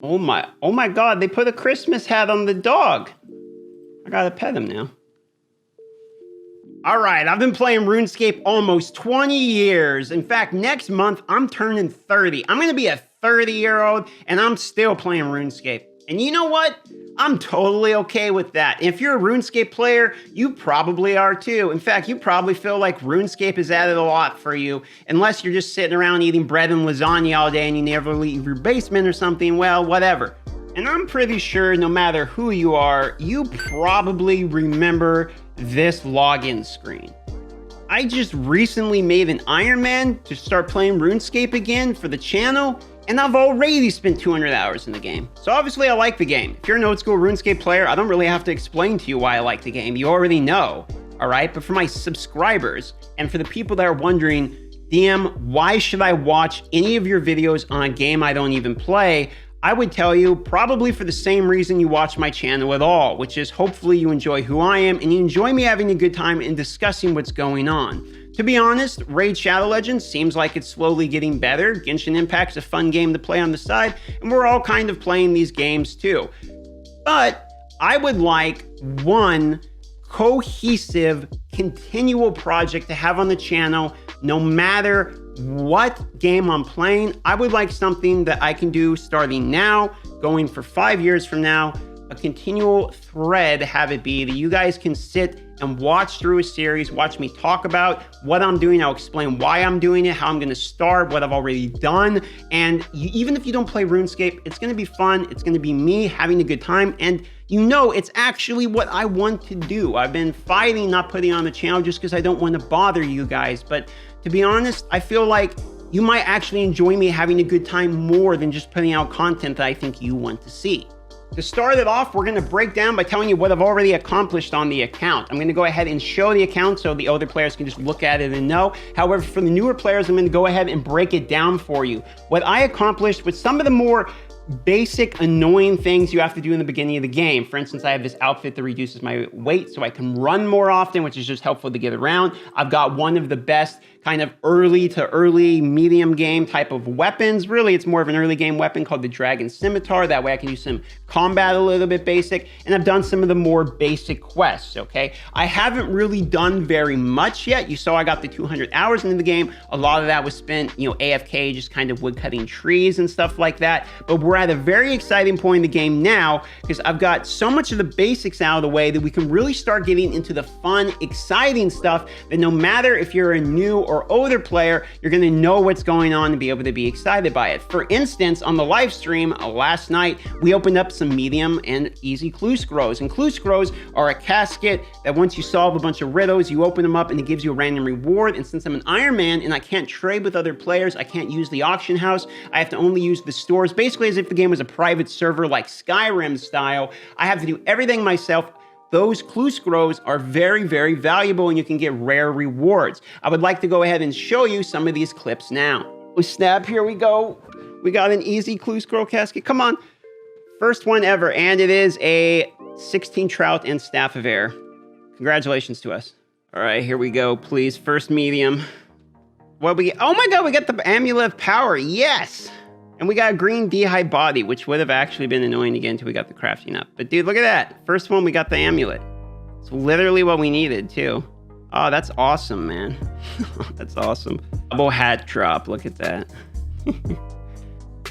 Oh my God, they put a Christmas hat on the dog. I gotta pet him now. All right, I've been playing RuneScape almost 20 years. In fact, next month, I'm turning 30. I'm gonna be a 30-year-old, and I'm still playing RuneScape. And you know what? I'm totally okay with that. If you're a RuneScape player, you probably are too. In fact, you probably feel like RuneScape has added a lot for you, unless you're just sitting around eating bread and lasagna all day and you never leave your basement or something, well, whatever. And I'm pretty sure no matter who you are, you probably remember this login screen. I just recently made an Ironman to start playing RuneScape again for the channel, and I've already spent 200 hours in the game. So obviously I like the game. If you're an old school RuneScape player, I don't really have to explain to you why I like the game. You already know, all right? But for my subscribers and for the people that are wondering, DM, why should I watch any of your videos on a game I don't even play? I would tell you probably for the same reason you watch my channel at all, which is hopefully you enjoy who I am and you enjoy me having a good time and discussing what's going on. To be honest, Raid Shadow Legends seems like it's slowly getting better. Genshin Impact's a fun game to play on the side, and we're all kind of playing these games too. But I would like one cohesive, continual project to have on the channel, no matter what game I'm playing. I would like something that I can do starting now, going for 5 years from now, a continual thread, have it be that you guys can sit and watch through a series, watch me talk about what I'm doing. I'll explain why I'm doing it, how I'm gonna start, what I've already done. And even if you don't play RuneScape, it's gonna be fun. It's gonna be me having a good time. And you know, it's actually what I want to do. I've been fighting not putting on the channel just because I don't want to bother you guys. But to be honest, I feel like you might actually enjoy me having a good time more than just putting out content that I think you want to see. To start it off, we're gonna break down by telling you what I've already accomplished on the account. I'm gonna go ahead and show the account so the older players can just look at it and know. However, for the newer players, I'm gonna go ahead and break it down for you. What I accomplished with some of the more basic annoying things you have to do in the beginning of the game. For instance, I have this outfit that reduces my weight so I can run more often, which is just helpful to get around. I've got one of the best kind of early to early medium game type of weapons. Really, it's more of an early game weapon called the Dragon Scimitar. That way I can do some combat a little bit basic. And I've done some of the more basic quests, okay? I haven't really done very much yet. You saw I got the 200 hours into the game. A lot of that was spent, you know, AFK, just kind of wood cutting trees and stuff like that. But we're at a very exciting point in the game now because I've got so much of the basics out of the way that we can really start getting into the fun, exciting stuff that no matter if you're a new or older player, you're gonna know what's going on and be able to be excited by it. For instance, on the live stream last night, we opened up some medium and easy clue scrolls. And clue scrolls are a casket that once you solve a bunch of riddles, you open them up and it gives you a random reward. And since I'm an Ironman and I can't trade with other players, I can't use the auction house, I have to only use the stores, basically as if the game was a private server like Skyrim style. I have to do everything myself. Those clue scrolls are very, very valuable and you can get rare rewards. I would like to go ahead and show you some of these clips now. Oh snap, here we go. We got an easy clue scroll casket. Come on. First one ever, and it is a 16 trout and staff of air. Congratulations to us. All right, here we go, please. First medium. What we get? Oh my God, we got the amulet of power, yes! And we got a green D'hide body, which would have actually been annoying again until we got the crafting up. But dude, look at that. First one, we got the amulet. It's literally what we needed too. Oh, that's awesome, man. That's awesome. Double hat drop, look at that.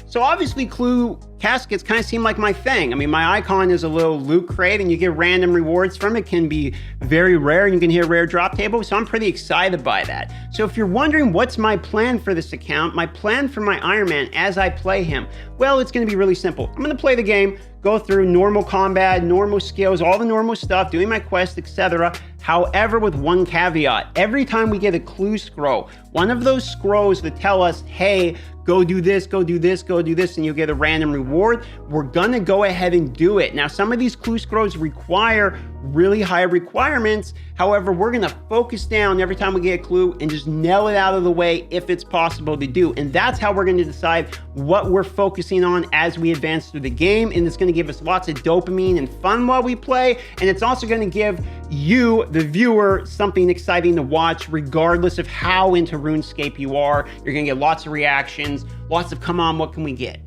So obviously clue caskets kind of seem like my thing. I mean, my icon is a little loot crate and you get random rewards from it. Can be very rare and you can hit a rare drop table. So I'm pretty excited by that. So if you're wondering what's my plan for this account, my plan for my Ironman as I play him, well, it's gonna be really simple. I'm gonna play the game, go through normal combat, normal skills, all the normal stuff, doing my quest, etc. However, with one caveat, every time we get a clue scroll, one of those scrolls that tell us, hey, go do this, go do this, go do this, and you'll get a random reward, we're gonna go ahead and do it. Now, some of these clue scrolls require really high requirements. However, we're gonna focus down every time we get a clue and just nail it out of the way if it's possible to do. And that's how we're gonna decide what we're focusing on as we advance through the game. And it's gonna give us lots of dopamine and fun while we play. And it's also gonna give you, the viewer, something exciting to watch regardless of how into RuneScape you are. You're gonna get lots of reactions, lots of, come on, what can we get?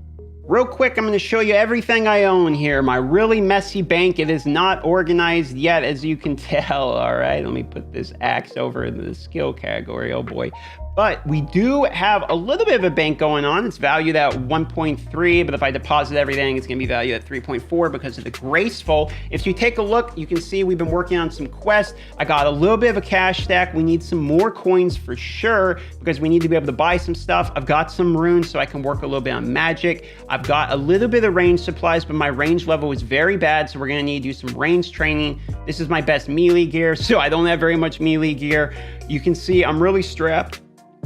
Real quick, I'm going to show you everything I own here. My really messy bank. It is not organized yet, as you can tell. All right, let me put this axe over in the skill category. Oh boy. But we do have a little bit of a bank going on. It's valued at 1.3, but if I deposit everything, it's going to be valued at 3.4 because of the graceful. If you take a look, you can see we've been working on some quests. I got a little bit of a cash stack. We need some more coins for sure because we need to be able to buy some stuff. I've got some runes so I can work a little bit on magic. I've got a little bit of range supplies, but my range level is very bad, so we're going to need to do some range training. This is my best melee gear, so I don't have very much melee gear. You can see I'm really strapped.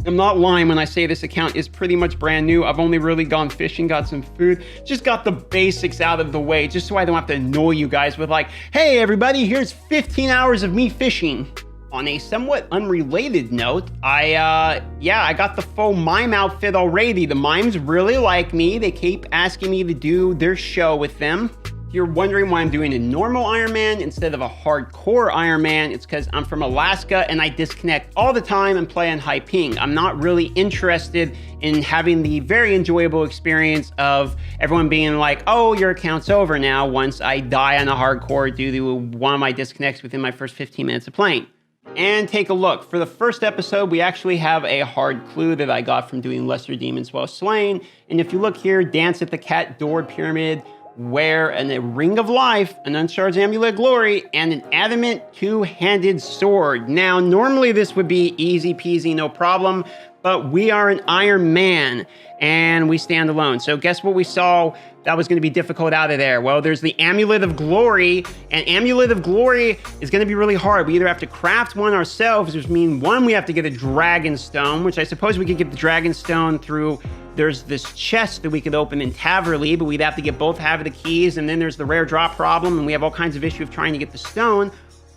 I'm not lying when I say this account is pretty much brand new. I've only really gone fishing, got some food, just got the basics out of the way, just so I don't have to annoy you guys with like, hey everybody, here's 15 hours of me fishing. On a somewhat unrelated note, I got the full mime outfit already. The mimes really like me. They keep asking me to do their show with them. If you're wondering why I'm doing a normal Ironman instead of a hardcore Ironman, it's because I'm from Alaska and I disconnect all the time and play on high ping. I'm not really interested in having the very enjoyable experience of everyone being like, oh, your account's over now once I die on a hardcore due to one of my disconnects within my first 15 minutes of playing. And take a look. For the first episode, we actually have a hard clue that I got from doing Lesser Demons While Slain. And if you look here, Dance at the Cat Door Pyramid, wear a Ring of Life, an Uncharged Amulet of Glory, and an Adamant Two-Handed Sword. Now, normally this would be easy peasy, no problem, but we are an Iron Man, and we stand alone. So guess what we saw that was going to be difficult out of there? Well, there's the Amulet of Glory, and Amulet of Glory is going to be really hard. We either have to craft one ourselves, which means one, we have to get a Dragon Stone, which I suppose we could get the Dragon Stone through. There's this chest that we could open in Taverley, but we'd have to get both half of the keys, and then there's the rare drop problem, and we have all kinds of issue of trying to get the stone.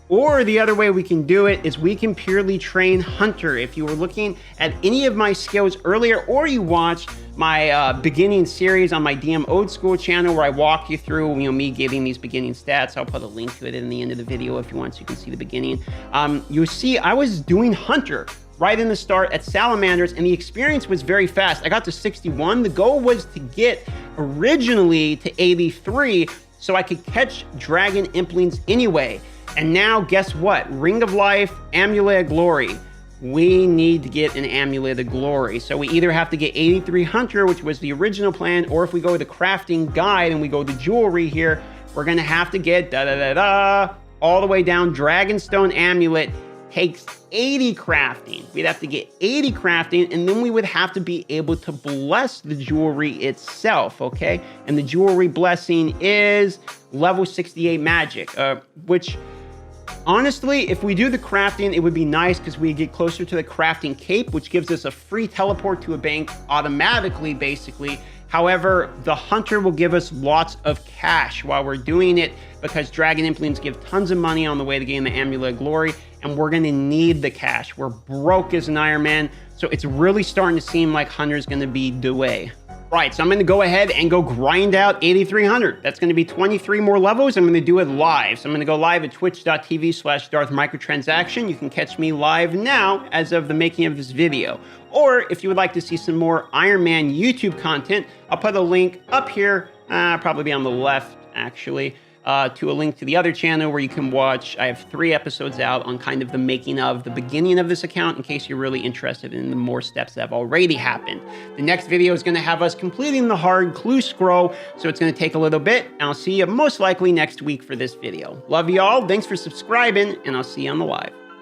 Or the other way we can do it is we can purely train Hunter. If you were looking at any of my skills earlier, or you watched my beginning series on my DM Old School channel where I walk you through, me getting these beginning stats. I'll put a link to it in the end of the video if you want, so you can see the beginning. You see, I was doing Hunter right in the start at Salamanders, and the experience was very fast. I got to 61. The goal was to get originally to 83 so I could catch Dragon Implings anyway. And now, guess what? Ring of Life, Amulet of Glory. We need to get an Amulet of Glory. So we either have to get 83 Hunter, which was the original plan, or if we go to the crafting guide and we go to jewelry here, we're gonna have to get all the way down. Dragonstone Amulet takes 80 crafting. We'd have to get 80 crafting, and then we would have to be able to bless the jewelry itself, okay? And the jewelry blessing is level 68 magic, which honestly, if we do the crafting, it would be nice because we get closer to the crafting cape, which gives us a free teleport to a bank automatically, basically. However, the Hunter will give us lots of cash while we're doing it because Dragon Implings give tons of money on the way to getting the Amulet of Glory, and we're gonna need the cash. We're broke as an Iron Man, so it's really starting to seem like Hunter's gonna be the way. Right, so I'm gonna go ahead and go grind out 8300. That's gonna be 23 more levels. I'm gonna do it live. So I'm gonna go live at twitch.tv/Darth Microtransaction. You can catch me live now as of the making of this video. Or if you would like to see some more Iron Man YouTube content, I'll put a link up here, probably be on the left actually, to a link to the other channel where you can watch. I have 3 episodes out on kind of the making of the beginning of this account in case you're really interested in the more steps that have already happened. The next video is going to have us completing the hard clue scroll, so it's going to take a little bit, and I'll see you most likely next week for this video. Love y'all, thanks for subscribing, and I'll see you on the live.